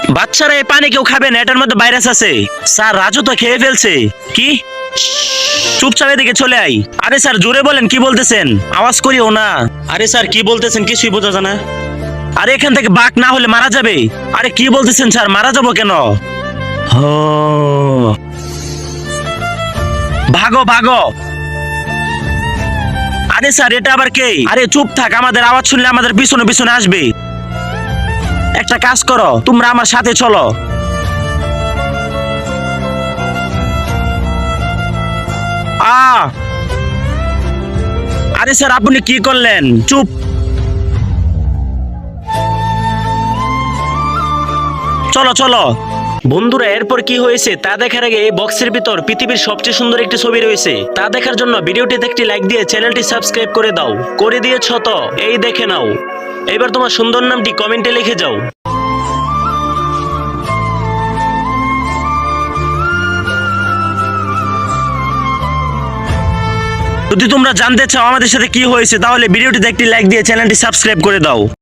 বাচ্চারা এই পানি কেউ খাবে না, এটার মধ্যে ভাইরাস আছে। স্যার রাজু তো খেয়ে ফেলছে। কি? চুপচাপ এদিকে চলে আই। আরে স্যার জোরে বলেন, কি বলতেছেন? আওয়াজ করিও না। আরে স্যার কি বলতেছেন কিছুই বোঝা যায় না। আরে এখান থেকে বাঘ না হলে মারা যাবে। আরে কি বলতেছেন স্যার, মারা যাবো কেন? ভাগো ভাগো। আরে স্যার এটা আবার কে? আরে চুপ থাক, আমাদের আওয়াজ শুনলে আমাদের পিছনে পিছনে আসবে। একটা কাজ করো, তোমরা আমার সাথে চলো। আরে স্যার আপনি কি করলেন? চুপ। চলো চলো। বন্ধুরা এরপর কি হয়েছে তা দেখার আগে এই বক্সের ভিতর পৃথিবীর সবচেয়ে সুন্দর একটি ছবি রয়েছে, তা দেখার জন্য ভিডিওটিতে একটি লাইক দিয়ে চ্যানেলটি সাবস্ক্রাইব করে দাও। করে দিয়েছ তো? এই দেখে নাও। এবার তোমার সুন্দর নামটি কমেন্টে লিখে যাও। যদি তোমরা জানতে চাও আমাদের সাথে কি হয়েছে, তাহলে ভিডিওটিতে একটি লাইক দিয়ে চ্যানেলটি সাবস্ক্রাইব করে দাও।